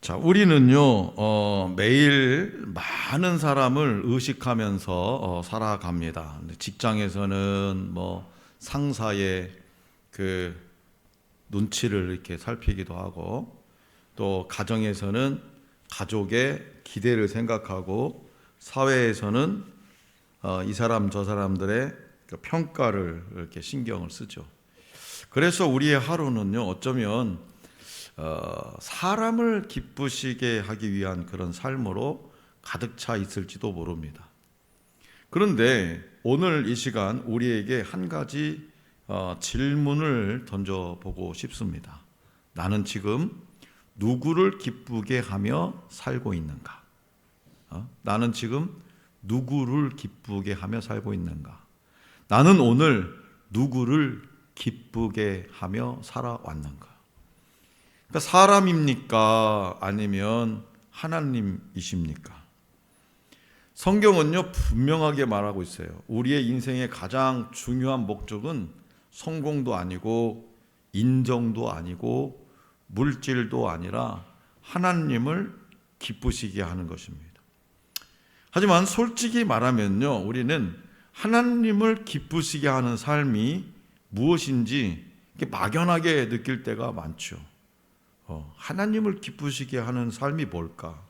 자, 우리는요, 매일 많은 사람을 의식하면서 살아갑니다. 근데 직장에서는 뭐 상사의 그 눈치를 이렇게 살피기도 하고, 또 가정에서는 가족의 기대를 생각하고, 사회에서는 이 사람 저 사람들의 그 평가를 이렇게 신경을 쓰죠. 그래서 우리의 하루는요, 어쩌면 사람을 기쁘시게 하기 위한 그런 삶으로 가득 차 있을지도 모릅니다. 그런데 오늘 이 시간 우리에게 한 가지 질문을 던져보고 싶습니다. 나는 지금 누구를 기쁘게 하며 살고 있는가? 나는 지금 누구를 기쁘게 하며 살고 있는가? 나는 오늘 누구를 기쁘게 하며 살아왔는가? 그러니까 사람입니까? 아니면 하나님이십니까? 성경은요, 분명하게 말하고 있어요. 우리의 인생의 가장 중요한 목적은 성공도 아니고 인정도 아니고 물질도 아니라 하나님을 기쁘시게 하는 것입니다. 하지만 솔직히 말하면요, 우리는 하나님을 기쁘시게 하는 삶이 무엇인지 막연하게 느낄 때가 많죠. 하나님을 기쁘시게 하는 삶이 뭘까?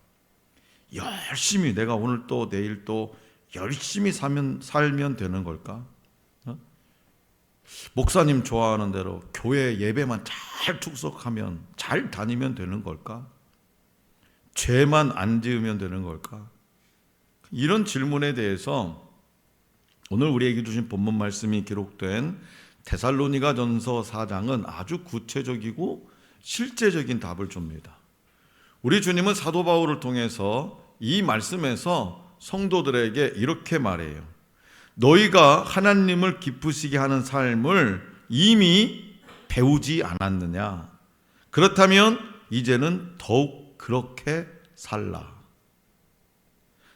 열심히 내가 오늘 또 내일 또 열심히 살면 되는 걸까? 목사님 좋아하는 대로 교회 예배만 잘 축석하면 잘 다니면 되는 걸까? 죄만 안 지으면 되는 걸까? 이런 질문에 대해서 오늘 우리에게 주신 본문 말씀이 기록된 데살로니가전서 4장은 아주 구체적이고 실제적인 답을 줍니다. 우리 주님은 사도 바울을 통해서 이 말씀에서 성도들에게 이렇게 말해요. 너희가 하나님을 기쁘시게 하는 삶을 이미 배우지 않았느냐? 그렇다면 이제는 더욱 그렇게 살라.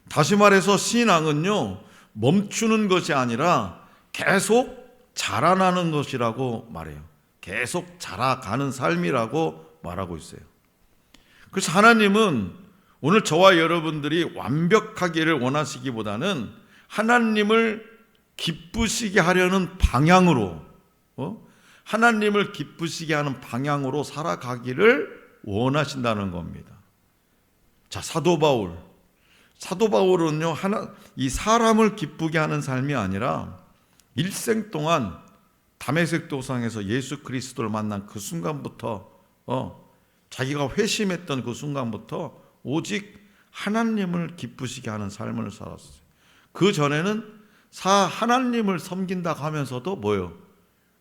다시 말해서 신앙은요, 멈추는 것이 아니라 계속 자라나는 것이라고 말해요. 계속 자라가는 삶이라고 말하고 있어요. 그래서 하나님은 오늘 저와 여러분들이 완벽하기를 원하시기보다는 하나님을 기쁘시게 하려는 방향으로, 하나님을 기쁘시게 하는 방향으로 살아가기를 원하신다는 겁니다. 자, 사도 바울은요, 이 사람을 기쁘게 하는 삶이 아니라 일생 동안 다메섹 도상에서 예수 그리스도를 만난 그 순간부터 자기가 회심했던 그 순간부터 오직 하나님을 기쁘시게 하는 삶을 살았어요. 그 전에는 하나님을 섬긴다고 하면서도 뭐요?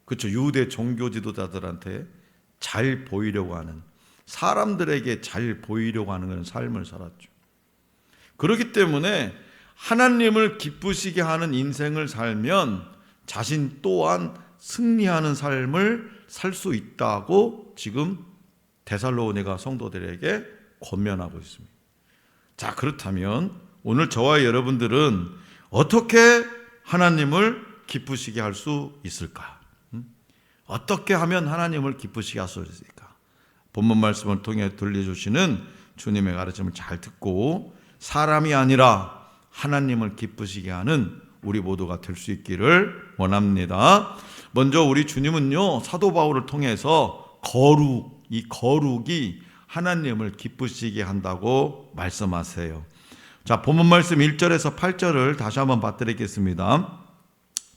그렇죠. 유대 종교 지도자들한테 잘 보이려고 하는, 사람들에게 잘 보이려고 하는 그런 삶을 살았죠. 그렇기 때문에 하나님을 기쁘시게 하는 인생을 살면 자신 또한 승리하는 삶을 살 수 있다고 지금 데살로니가 성도들에게 권면하고 있습니다. 자, 그렇다면 오늘 저와 여러분들은 어떻게 하나님을 기쁘시게 할 수 있을까? 어떻게 하면 하나님을 기쁘시게 할 수 있을까? 본문 말씀을 통해 들려주시는 주님의 가르침을 잘 듣고 사람이 아니라 하나님을 기쁘시게 하는 우리 모두가 될 수 있기를 원합니다. 먼저 우리 주님은요, 사도 바울을 통해서 이 거룩이 하나님을 기쁘시게 한다고 말씀하세요. 자, 본문 말씀 1절에서 8절을 다시 한번 봐드리겠습니다.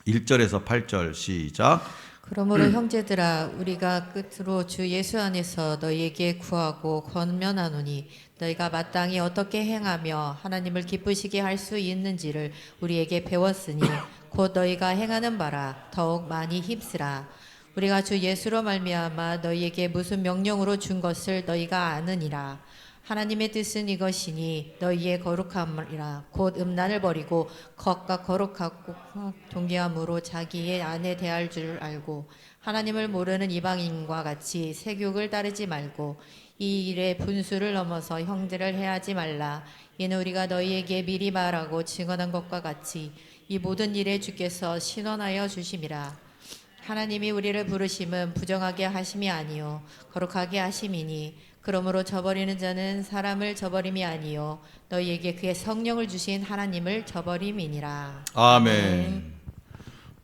1절에서 8절 시작. 그러므로 형제들아 우리가 끝으로 주 예수 안에서 너희에게 구하고 권면하노니 너희가 마땅히 어떻게 행하며 하나님을 기쁘시게 할 수 있는지를 우리에게 배웠으니 곧 너희가 행하는 바라 더욱 많이 힘쓰라. 우리가 주 예수로 말미암아 너희에게 무슨 명령으로 준 것을 너희가 아느니라. 하나님의 뜻은 이것이니 너희의 거룩함이라 곧 음란을 버리고 겉과 거룩하고 동기함으로 자기의 아내 대할 줄 알고 하나님을 모르는 이방인과 같이 세욕을 따르지 말고 이 일에 분수를 넘어서 형제를 해하지 말라. 이는 우리가 너희에게 미리 말하고 증언한 것과 같이 이 모든 일에 주께서 신원하여 주심이라. 하나님이 우리를 부르심은 부정하게 하심이 아니요 거룩하게 하심이니 그러므로 저버리는 자는 사람을 저버림이 아니요 너희에게 그의 성령을 주신 하나님을 저버림이니라. 아멘.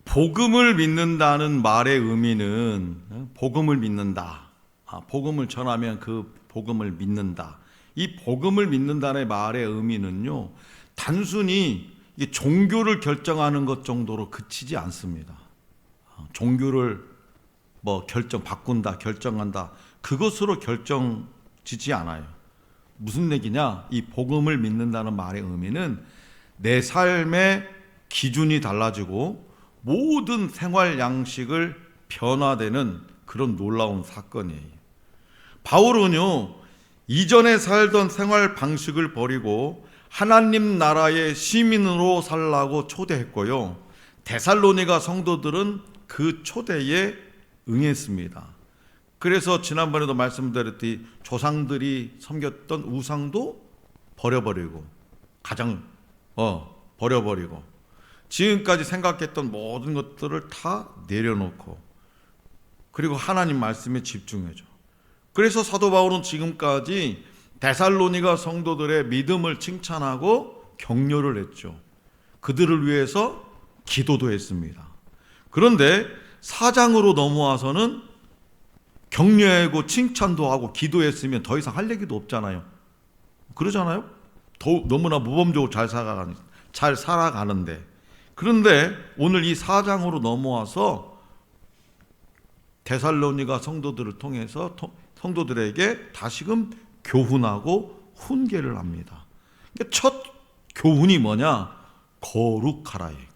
복음을 믿는다는 말의 의미는 복음을 믿는다. 복음을 전하면 그 복음을 믿는다. 이 복음을 믿는다는 말의 의미는요, 단순히 이게 종교를 결정하는 것 정도로 그치지 않습니다. 종교를 바꾼다, 결정한다, 그것으로 결정지지 않아요. 무슨 얘기냐? 이 복음을 믿는다는 말의 의미는 내 삶의 기준이 달라지고 모든 생활 양식을 변화되는 그런 놀라운 사건이에요. 바울은요, 이전에 살던 생활 방식을 버리고 하나님 나라의 시민으로 살라고 초대했고요, 데살로니가 성도들은 그 초대에 응했습니다. 그래서 지난번에도 말씀드렸듯이 조상들이 섬겼던 우상도 버려버리고 버려버리고 지금까지 생각했던 모든 것들을 다 내려놓고 그리고 하나님 말씀에 집중해줘. 그래서 사도 바울은 지금까지 데살로니가 성도들의 믿음을 칭찬하고 격려를 했죠. 그들을 위해서 기도도 했습니다. 그런데 4장으로 넘어와서는 격려하고 칭찬도 하고 기도했으면 더 이상 할 얘기도 없잖아요. 그러잖아요? 너무나 모범적으로 잘 살아가는데. 그런데 오늘 이 4장으로 넘어와서 데살로니가 성도들을 통해서 성도들에게 다시금 교훈하고 훈계를 합니다. 첫 교훈이 뭐냐? 거룩하라예요.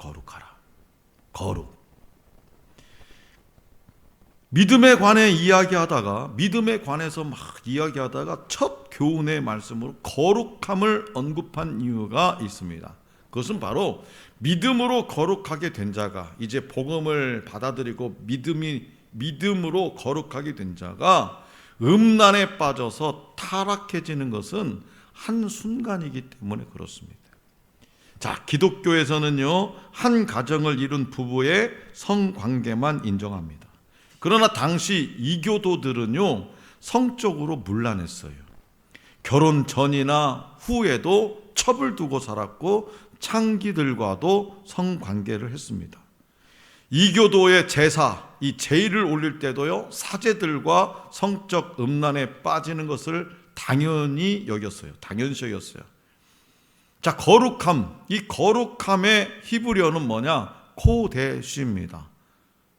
거룩. 믿음에 관해서 막 이야기하다가 첫 교훈의 말씀으로 거룩함을 언급한 이유가 있습니다. 그것은 바로 믿음으로 거룩하게 된 자가, 이제 복음을 받아들이고 믿음으로 거룩하게 된 자가 음란에 빠져서 타락해지는 것은 한순간이기 때문에 그렇습니다. 자, 기독교에서는요, 한 가정을 이룬 부부의 성관계만 인정합니다. 그러나 당시 이교도들은요, 성적으로 문란했어요. 결혼 전이나 후에도 첩을 두고 살았고 창기들과도 성관계를 했습니다. 이교도의 제사, 이 제의를 올릴 때도요, 사제들과 성적 음란에 빠지는 것을 당연시 여겼어요. 자, 거룩함, 이 거룩함의 히브리어는 뭐냐? 코데시입니다.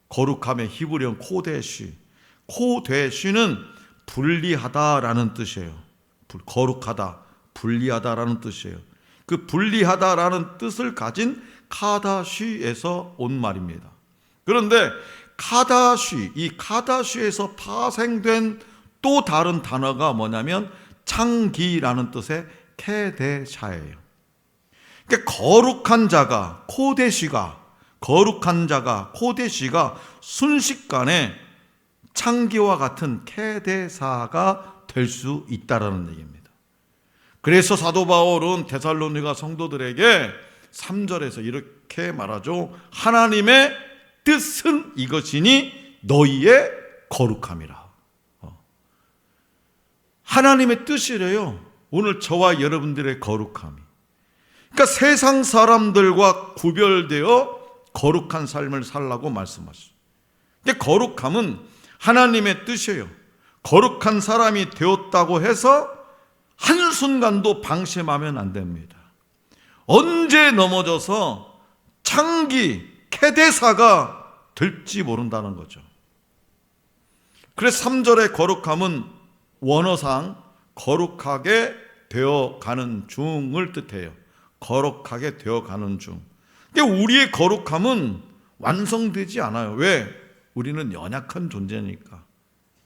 거룩함의 히브리어는 코데시. 코데시는 분리하다라는 뜻이에요. 거룩하다, 분리하다라는 뜻이에요. 그 분리하다라는 뜻을 가진 카다시에서 온 말입니다. 그런데 이 카다시에서 파생된 또 다른 단어가 뭐냐면 창기라는 뜻의 케데샤예요. 그러니까 거룩한 자가 코데시가 순식간에 창기와 같은 케데사가 될 수 있다라는 얘기입니다. 그래서 사도 바울은 데살로니가 성도들에게 3절에서 이렇게 말하죠. 하나님의 뜻은 이것이니 너희의 거룩함이라. 하나님의 뜻이래요. 오늘 저와 여러분들의 거룩함이. 그러니까 세상 사람들과 구별되어 거룩한 삶을 살라고 말씀하시죠. 근데 거룩함은 하나님의 뜻이에요. 거룩한 사람이 되었다고 해서 한순간도 방심하면 안 됩니다. 언제 넘어져서 창기, 케데사가 될지 모른다는 거죠. 그래서 3절의 거룩함은 원어상 거룩하게 되어가는 중을 뜻해요. 거룩하게 되어가는 중. 근데 우리의 거룩함은 완성되지 않아요. 왜? 우리는 연약한 존재니까.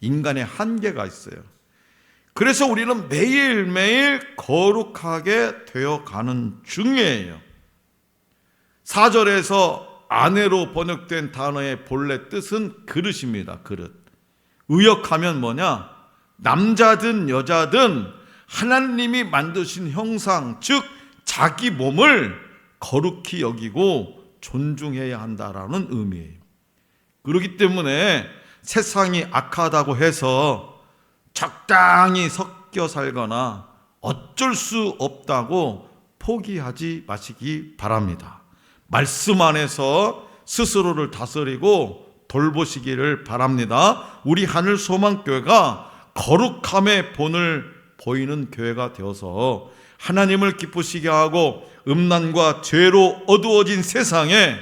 인간의 한계가 있어요. 그래서 우리는 매일매일 거룩하게 되어가는 중이에요. 4절에서 아내로 번역된 단어의 본래 뜻은 그릇입니다. 그릇. 의역하면 뭐냐? 남자든 여자든 하나님이 만드신 형상, 즉 자기 몸을 거룩히 여기고 존중해야 한다라는 의미예요. 그렇기 때문에 세상이 악하다고 해서 적당히 섞여 살거나 어쩔 수 없다고 포기하지 마시기 바랍니다. 말씀 안에서 스스로를 다스리고 돌보시기를 바랍니다. 우리 하늘소망교회가 거룩함의 본을 보이는 교회가 되어서 하나님을 기쁘시게 하고 음란과 죄로 어두워진 세상에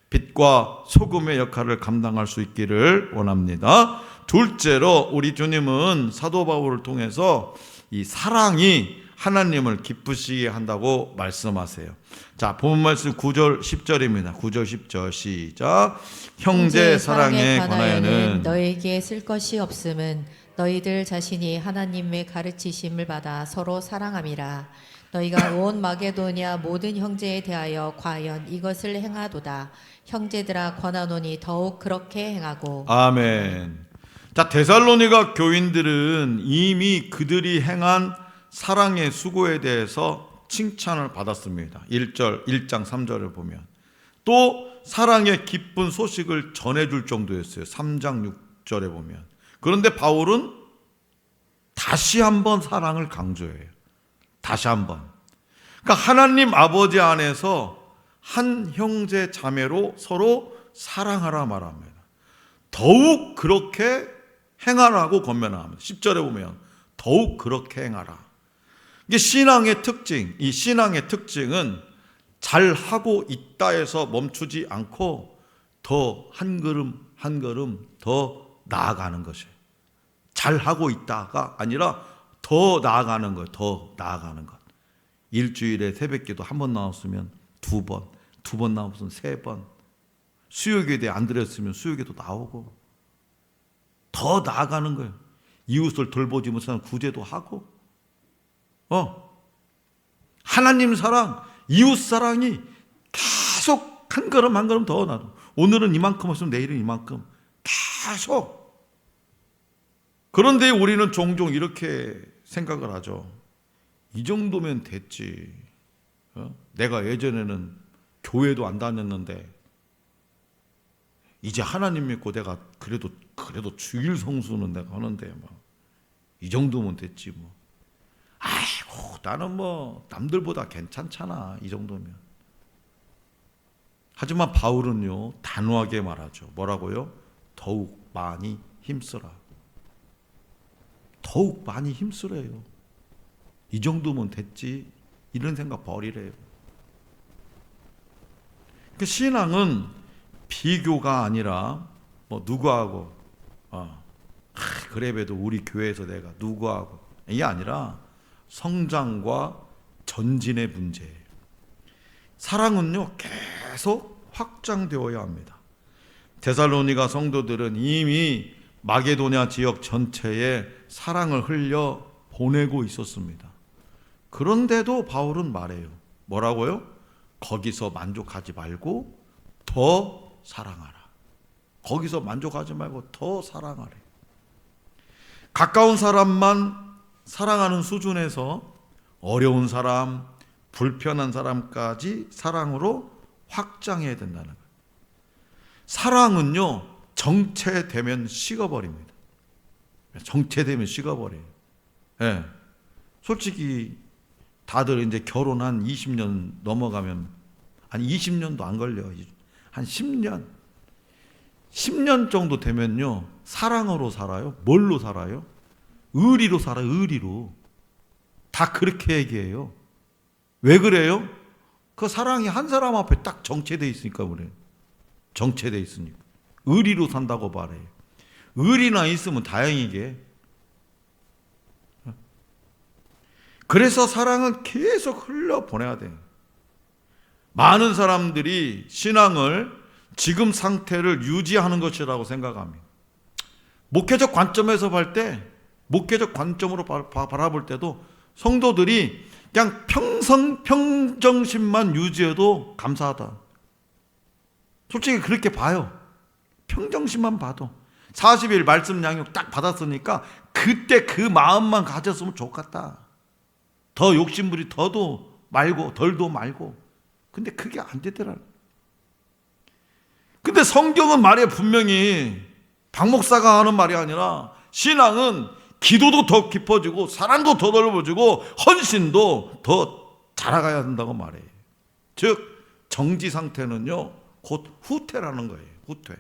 빛과 소금의 역할을 감당할 수 있기를 원합니다. 둘째로 우리 주님은 사도 바울을 통해서 이 사랑이 하나님을 기쁘시게 한다고 말씀하세요. 자, 본문 말씀 9절 10절입니다. 9절 10절 시작. 형제 사랑에 관하여는 너에게 쓸 것이 없음은 너희들 자신이 하나님의 가르치심을 받아 서로 사랑함이라. 너희가 온 마게도냐 모든 형제에 대하여 과연 이것을 행하도다. 형제들아 권하노니 더욱 그렇게 행하고. 아멘. 자, 데살로니가 교인들은 이미 그들이 행한 사랑의 수고에 대해서 칭찬을 받았습니다. 1장 3절을 보면 또 사랑의 기쁜 소식을 전해줄 정도였어요. 3장 6절에 보면. 그런데 바울은 다시 한번 사랑을 강조해요. 다시 한번. 그러니까 하나님 아버지 안에서 한 형제 자매로 서로 사랑하라 말합니다. 더욱 그렇게 행하라고 권면합니다. 10절에 보면 더욱 그렇게 행하라. 이게 신앙의 특징, 이 신앙의 특징은 잘하고 있다에서 멈추지 않고 더 한 걸음 한 걸음 더 나아가는 것이에요. 잘하고 있다가 아니라 더 나아가는 거예요. 더 나아가는 것. 일주일에 새벽기도 한 번 나왔으면 두 번, 두 번 나왔으면 세 번, 수요기도에 안 드렸으면 수요기도 나오고 더 나아가는 거예요. 이웃을 돌보지 못하는 구제도 하고 하나님 사랑, 이웃 사랑이 계속 한 걸음 한 걸음 더 나도. 오늘은 이만큼 했으면 내일은 이만큼 계속. 그런데 우리는 종종 이렇게 생각을 하죠. 이 정도면 됐지. 내가 예전에는 교회도 안 다녔는데 이제 하나님 믿고 내가 그래도 주일 성수는 내가 하는데 이 정도면 됐지 뭐. 아이고 나는 뭐 남들보다 괜찮잖아 이 정도면. 하지만 바울은요 단호하게 말하죠. 뭐라고요? 더욱 많이 힘쓰라. 더욱 많이 힘쓰래요. 이 정도면 됐지 이런 생각 버리래요. 그 신앙은 비교가 아니라 뭐 누구하고 그래도 우리 교회에서 내가 누구하고 이게 아니라 성장과 전진의 문제예요. 사랑은요 계속 확장되어야 합니다. 데살로니가 성도들은 이미 마게도냐 지역 전체에 사랑을 흘려 보내고 있었습니다. 그런데도 바울은 말해요. 뭐라고요? 거기서 만족하지 말고 더 사랑하라. 거기서 만족하지 말고 더 사랑하래. 가까운 사람만 사랑하는 수준에서 어려운 사람, 불편한 사람까지 사랑으로 확장해야 된다는 거예요. 사랑은요 정체되면 식어버립니다. 정체되면 식어버려요. 네. 솔직히 다들 이제 결혼한 20년 넘어가면 아니 20년도 안 걸려요. 한 10년 정도 되면요 사랑으로 살아요. 뭘로 살아요? 의리로 살아요. 의리로. 다 그렇게 얘기해요. 왜 그래요? 그 사랑이 한 사람 앞에 딱 정체되어 있으니까 그래요. 정체되어 있으니까. 의리로 산다고 말해요. 의리나 있으면 다행이게. 그래서 사랑은 계속 흘려보내야 돼요. 많은 사람들이 신앙을 지금 상태를 유지하는 것이라고 생각합니다. 목회적 관점에서 볼 때, 목회적 관점으로 바라볼 때도 성도들이 그냥 평정심만 유지해도 감사하다. 솔직히 그렇게 봐요. 평정심만 봐도 40일 말씀 양육 딱 받았으니까 그때 그 마음만 가졌으면 좋겠다. 더 욕심부리 더도 말고 덜도 말고. 근데 그게 안 되더라. 근데 성경은 말이야 분명히 박 목사가 하는 말이 아니라 신앙은 기도도 더 깊어지고 사랑도 더 넓어지고 헌신도 더 자라가야 한다고 말해요. 즉 정지 상태는요 곧 후퇴라는 거예요. 후퇴.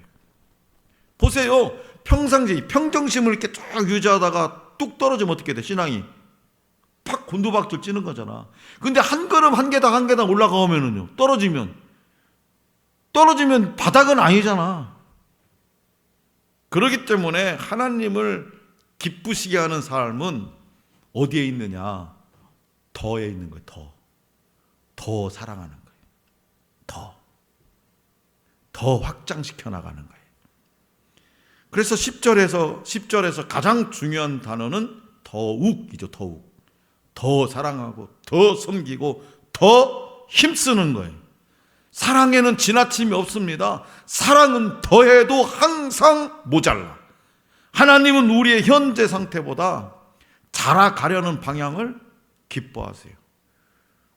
보세요. 평상시 평정심을 이렇게 쭉 유지하다가 뚝 떨어지면 어떻게 돼? 신앙이 팍 곤두박질 찌는 거잖아. 근데 한 걸음 한 계단 한 계단 올라가면은요 떨어지면 바닥은 아니잖아. 그렇기 때문에 하나님을 기쁘시게 하는 삶은 어디에 있느냐? 더에 있는 거예요. 더 사랑하는 거예요. 더 확장시켜 나가는 거예요. 그래서 10절에서 가장 중요한 단어는 더욱이죠. 더 사랑하고 더 섬기고 더 힘쓰는 거예요. 사랑에는 지나침이 없습니다. 사랑은 더해도 항상 모자라. 하나님은 우리의 현재 상태보다 자라가려는 방향을 기뻐하세요.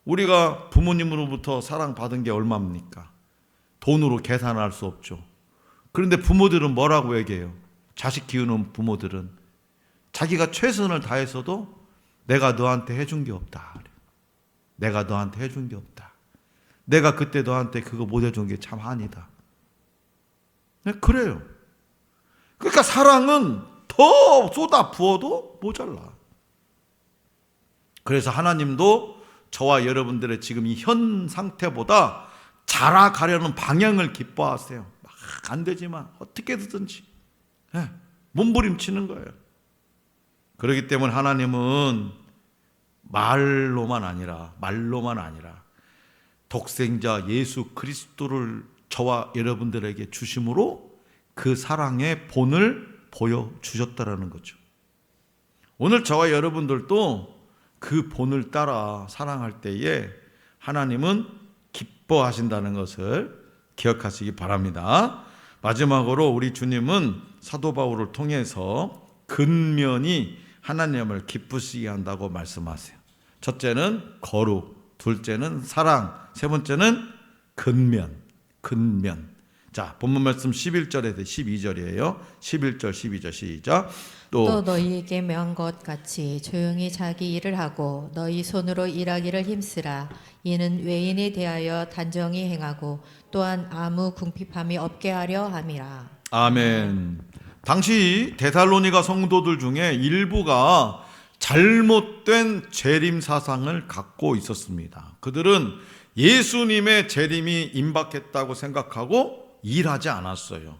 우리가 부모님으로부터 사랑받은 게 얼마입니까? 돈으로 계산할 수 없죠. 그런데 부모들은 뭐라고 얘기해요? 자식 키우는 부모들은 자기가 최선을 다해서도 내가 너한테 해준 게 없다. 내가 너한테 해준 게 없다. 내가 그때 너한테 그거 못 해준 게 참 한이다. 네, 그래요. 그러니까 사랑은 더 쏟아 부어도 모자라. 그래서 하나님도 저와 여러분들의 지금 이 현 상태보다 자라가려는 방향을 기뻐하세요. 막 안 되지만 어떻게든지 몸부림치는 거예요. 그렇기 때문에 하나님은 말로만 아니라 독생자 예수 그리스도를 저와 여러분들에게 주심으로 그 사랑의 본을 보여주셨다라는 거죠. 오늘 저와 여러분들도 그 본을 따라 사랑할 때에 하나님은 기뻐하신다는 것을 기억하시기 바랍니다. 마지막으로 우리 주님은 사도 바울을 통해서 근면이 하나님을 기쁘시게 한다고 말씀하세요. 첫째는 거룩, 둘째는 사랑, 세 번째는 근면. 자, 본문 말씀 11절에서 12절이에요. 11절, 12절 시작. 또 너희에게 명한 것 같이 조용히 자기 일을 하고 너희 손으로 일하기를 힘쓰라. 이는 외인에 대하여 단정히 행하고 또한 아무 궁핍함이 없게 하려 함이라. 아멘. 당시 데살로니가 성도들 중에 일부가 잘못된 재림 사상을 갖고 있었습니다. 그들은 예수님의 재림이 임박했다고 생각하고 일하지 않았어요.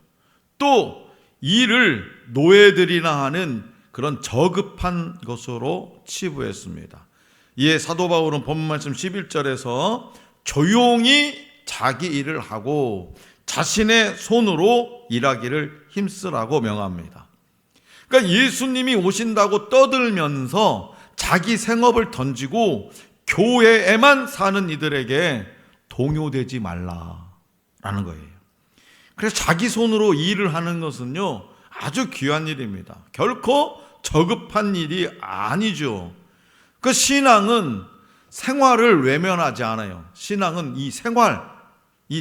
또 일을 노예들이나 하는 그런 저급한 것으로 치부했습니다. 이에 사도 바울은 본문 말씀 11절에서 조용히 자기 일을 하고 자신의 손으로 일하기를 힘쓰라고 명합니다. 그러니까 예수님이 오신다고 떠들면서 자기 생업을 던지고 교회에만 사는 이들에게 동요되지 말라라는 거예요. 그래서 자기 손으로 일을 하는 것은요 아주 귀한 일입니다. 결코 저급한 일이 아니죠. 그 신앙은 생활을 외면하지 않아요. 신앙은 이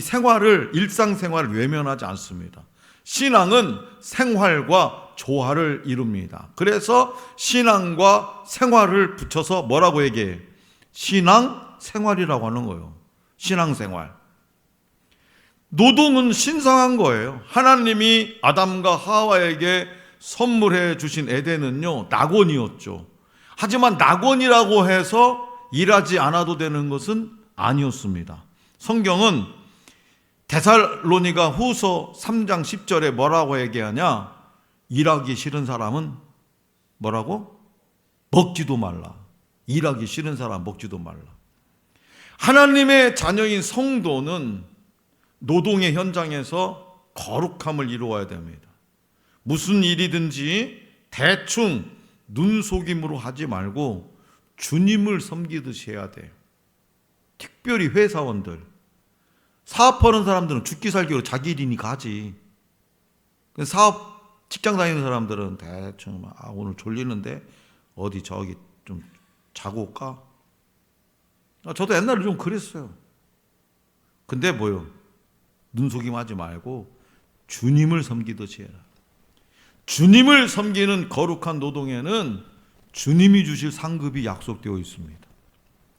생활을 일상생활을 외면하지 않습니다. 신앙은 생활과 조화를 이룹니다. 그래서 신앙과 생활을 붙여서 뭐라고 얘기해요? 신앙생활이라고 하는 거예요. 신앙생활. 노동은 신성한 거예요. 하나님이 아담과 하와에게 선물해 주신 에덴은요 낙원이었죠. 하지만 낙원이라고 해서 일하지 않아도 되는 것은 아니었습니다. 성경은 데살로니가 후서 3장 10절에 뭐라고 얘기하냐? 일하기 싫은 사람은 뭐라고? 먹지도 말라. 일하기 싫은 사람 먹지도 말라. 하나님의 자녀인 성도는 노동의 현장에서 거룩함을 이루어야 됩니다. 무슨 일이든지 대충 눈속임으로 하지 말고 주님을 섬기듯이 해야 돼요. 특별히 회사원들, 사업하는 사람들은 죽기 살기로 자기 일이니까 하지. 사업 직장 다니는 사람들은 대충 오늘 졸리는데 어디 저기 좀 자고 올까? 저도 옛날에 좀 그랬어요. 근데 뭐요? 눈속임 하지 말고 주님을 섬기듯이 해라. 주님을 섬기는 거룩한 노동에는 주님이 주실 상급이 약속되어 있습니다.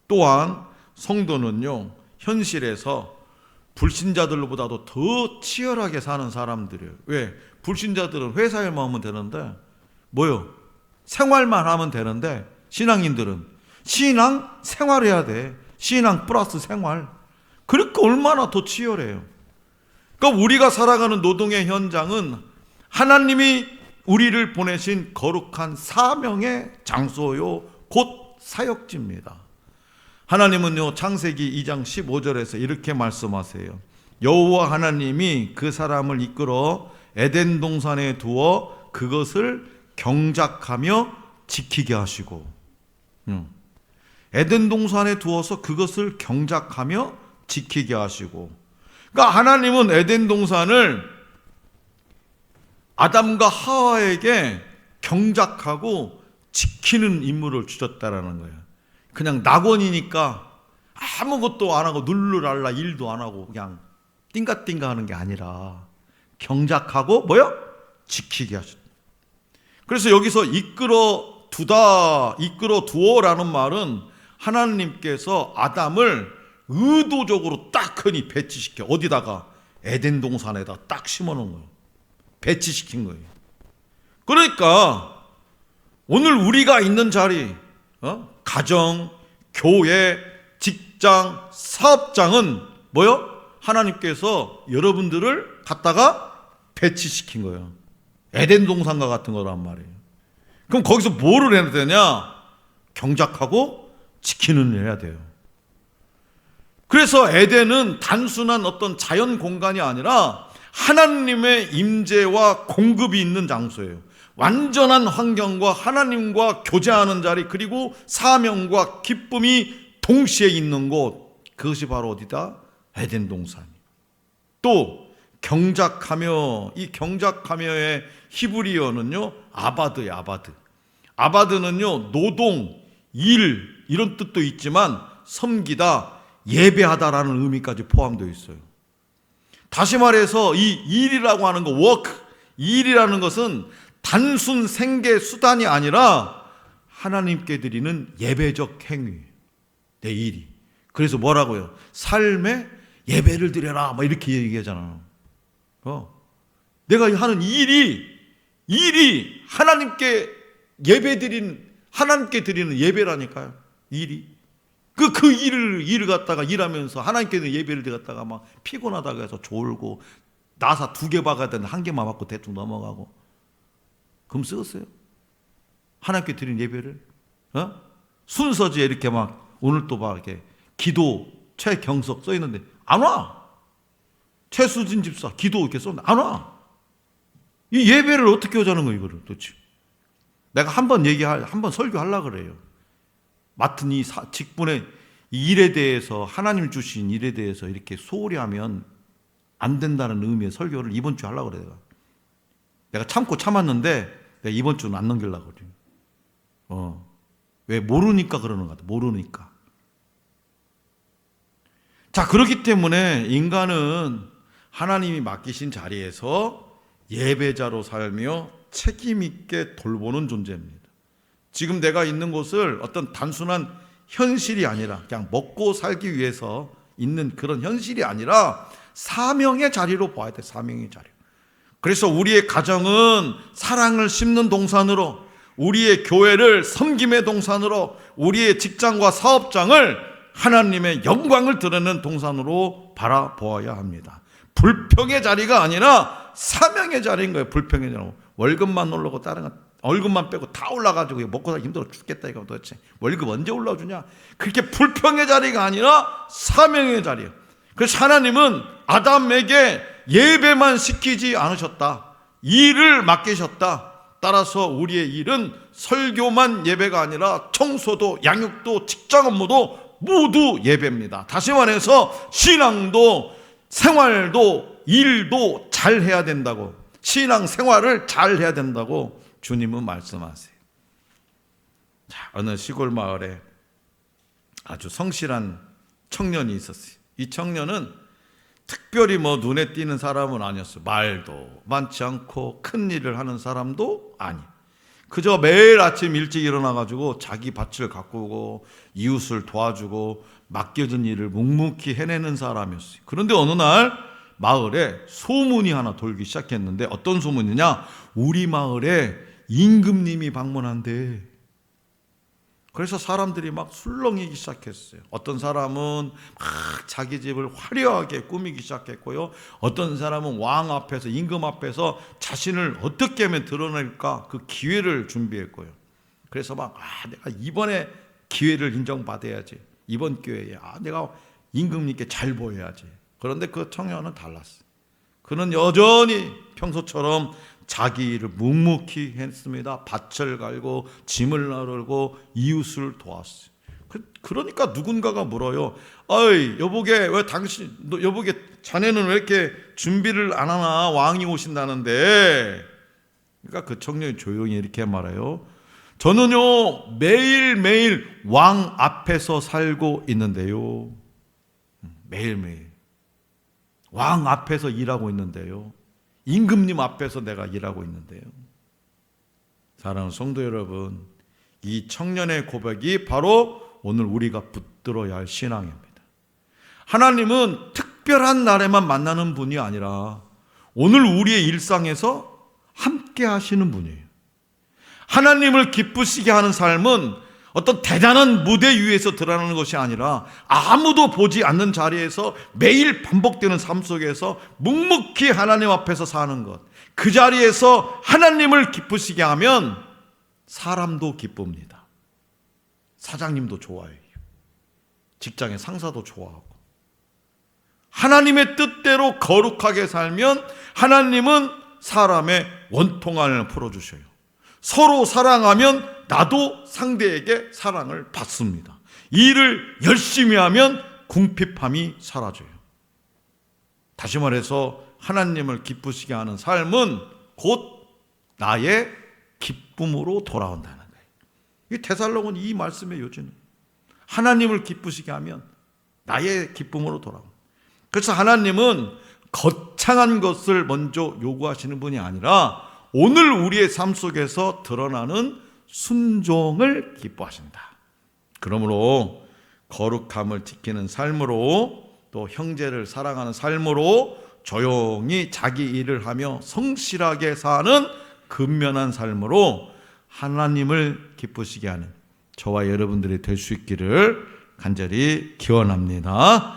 또한 성도는요, 현실에서 불신자들보다도 더 치열하게 사는 사람들이에요. 왜? 불신자들은 회사 일만 하면 되는데 뭐요? 생활만 하면 되는데 신앙인들은 신앙 생활해야 돼. 신앙 플러스 생활. 그러니까 얼마나 더 치열해요. 그러니까 우리가 살아가는 노동의 현장은 하나님이 우리를 보내신 거룩한 사명의 장소요, 곧 사역지입니다. 하나님은요, 창세기 2장 15절에서 이렇게 말씀하세요. 여호와 하나님이 그 사람을 이끌어 에덴 동산에 두어 그것을 경작하며 지키게 하시고, 에덴 동산에 두어서 그것을 경작하며 지키게 하시고, 그러니까 하나님은 에덴 동산을 아담과 하와에게 경작하고 지키는 임무를 주셨다라는 거예요. 그냥 낙원이니까 아무것도 안 하고 눌르랄라 일도 안 하고 그냥 띵가띵가 하는 게 아니라 경작하고 뭐요? 지키게 하셨다. 그래서 여기서 이끌어 두어라는 말은 하나님께서 아담을 의도적으로 딱 흔히 배치시켜 어디다가 에덴 동산에다 딱 심어놓은 거예요. 배치시킨 거예요. 그러니까 오늘 우리가 있는 자리, 가정, 교회, 직장, 사업장은 뭐요? 하나님께서 여러분들을 갖다가 배치시킨 거예요. 에덴 동산과 같은 거란 말이에요. 그럼 거기서 뭐를 해야 되냐? 경작하고 지키는 일 해야 돼요. 그래서 에덴은 단순한 어떤 자연 공간이 아니라 하나님의 임재와 공급이 있는 장소예요. 완전한 환경과 하나님과 교제하는 자리, 그리고 사명과 기쁨이 동시에 있는 곳, 그것이 바로 어디다? 에덴 동산이에요. 또 경작하며, 이 경작하며의 히브리어는요, 아바드예요. 아바드. 아바드는요, 노동, 일 이런 뜻도 있지만 섬기다, 예배하다라는 의미까지 포함되어 있어요. 다시 말해서 이 일이라고 하는 거, 워크, 일이라는 것은 단순 생계 수단이 아니라 하나님께 드리는 예배적 행위, 내 일이. 그래서 뭐라고요? 삶에 예배를 드려라, 막 이렇게 얘기하잖아. 내가 하는 일이 하나님께 하나님께 드리는 예배라니까요. 일이. 그 일을 갖다가 일하면서 하나님께 드리는 예배를 갖다가 막 피곤하다고 해서 졸고, 나사 2개 박아야 되는데 1개만 받고 대충 넘어가고. 그럼 쓰겠어요? 하나님께 드린 예배를? 순서지에 이렇게 막 오늘 또 막 이렇게 기도 최경석 써 있는데 안 와. 최수진 집사 기도 이렇게 썼는데 안 와. 이 예배를 어떻게 하자는 거예요, 이거를 도대체? 내가 한번 설교하려고 그래요. 맡은 이 직분의 이 일에 대해서, 하나님 주신 일에 대해서 이렇게 소홀히 하면 안 된다는 의미의 설교를 이번 주에 하려고 그래요. 내가 참고 참았는데 내가 이번 주는 안 넘기려고 그래요. 왜? 모르니까 그러는 것 같아. 모르니까. 자, 그렇기 때문에 인간은 하나님이 맡기신 자리에서 예배자로 살며 책임 있게 돌보는 존재입니다. 지금 내가 있는 곳을 어떤 단순한 현실이 아니라 그냥 먹고 살기 위해서 있는 그런 현실이 아니라 사명의 자리로 봐야 돼. 사명의 자리. 그래서 우리의 가정은 사랑을 심는 동산으로, 우리의 교회를 섬김의 동산으로, 우리의 직장과 사업장을 하나님의 영광을 드러내는 동산으로 바라보아야 합니다. 불평의 자리가 아니라 사명의 자리인 거예요. 불평의 자리. 월급만 올라오고 다른 건 월급만 빼고 다 올라가지고 먹고 살기 힘들어 죽겠다 이거 도대체 월급 언제 올라주냐? 그렇게 불평의 자리가 아니라 사명의 자리예요. 그래서 하나님은 아담에게 예배만 시키지 않으셨다. 일을 맡기셨다. 따라서 우리의 일은 설교만 예배가 아니라 청소도, 양육도, 직장 업무도 모두 예배입니다. 다시 말해서 신앙도, 생활도, 일도 잘 해야 된다고, 신앙 생활을 잘 해야 된다고 주님은 말씀하세요. 자, 어느 시골 마을에 아주 성실한 청년이 있었어요. 이 청년은 특별히 뭐 눈에 띄는 사람은 아니었어요. 말도 많지 않고 큰 일을 하는 사람도 아니. 그저 매일 아침 일찍 일어나가지고 자기 밭을 가꾸고 이웃을 도와주고 맡겨진 일을 묵묵히 해내는 사람이었어요. 그런데 어느 날 마을에 소문이 하나 돌기 시작했는데, 어떤 소문이냐? 우리 마을에 임금님이 방문한대. 그래서 사람들이 막 술렁이기 시작했어요. 어떤 사람은 막 자기 집을 화려하게 꾸미기 시작했고요. 어떤 사람은 왕 앞에서, 임금 앞에서 자신을 어떻게 하면 드러낼까 그 기회를 준비했고요. 그래서 막 내가 이번에 기회를 인정받아야지. 이번 기회에 내가 임금님께 잘 보여야지. 그런데 그 청년은 달랐어요. 그는 여전히 평소처럼 자기 일을 묵묵히 했습니다. 밭을 갈고 짐을 나르고 이웃을 도왔어요. 그러니까 누군가가 물어요. 어이, 여보게, 왜 여보게, 자네는 왜 이렇게 준비를 안 하나? 왕이 오신다는데. 그러니까 그 청년이 조용히 이렇게 말해요. 저는요, 매일매일 왕 앞에서 살고 있는데요. 매일매일 왕 앞에서 일하고 있는데요. 임금님 앞에서 내가 일하고 있는데요. 사랑하는 성도 여러분, 이 청년의 고백이 바로 오늘 우리가 붙들어야 할 신앙입니다. 하나님은 특별한 날에만 만나는 분이 아니라 오늘 우리의 일상에서 함께 하시는 분이에요. 하나님을 기쁘시게 하는 삶은 어떤 대단한 무대 위에서 드러나는 것이 아니라 아무도 보지 않는 자리에서 매일 반복되는 삶 속에서 묵묵히 하나님 앞에서 사는 것. 그 자리에서 하나님을 기쁘시게 하면 사람도 기쁩니다. 사장님도 좋아해요. 직장의 상사도 좋아하고. 하나님의 뜻대로 거룩하게 살면 하나님은 사람의 원통함을 풀어주셔요. 서로 사랑하면 나도 상대에게 사랑을 받습니다. 일을 열심히 하면 궁핍함이 사라져요. 다시 말해서 하나님을 기쁘시게 하는 삶은 곧 나의 기쁨으로 돌아온다는 거예요. 이 데살로니가는 이 말씀의 요지는 하나님을 기쁘시게 하면 나의 기쁨으로 돌아온다. 그래서 하나님은 거창한 것을 먼저 요구하시는 분이 아니라 오늘 우리의 삶 속에서 드러나는 순종을 기뻐하신다. 그러므로 거룩함을 지키는 삶으로, 또 형제를 사랑하는 삶으로 조용히 자기 일을 하며 성실하게 사는 근면한 삶으로 하나님을 기쁘시게 하는 저와 여러분들이 될 수 있기를 간절히 기원합니다.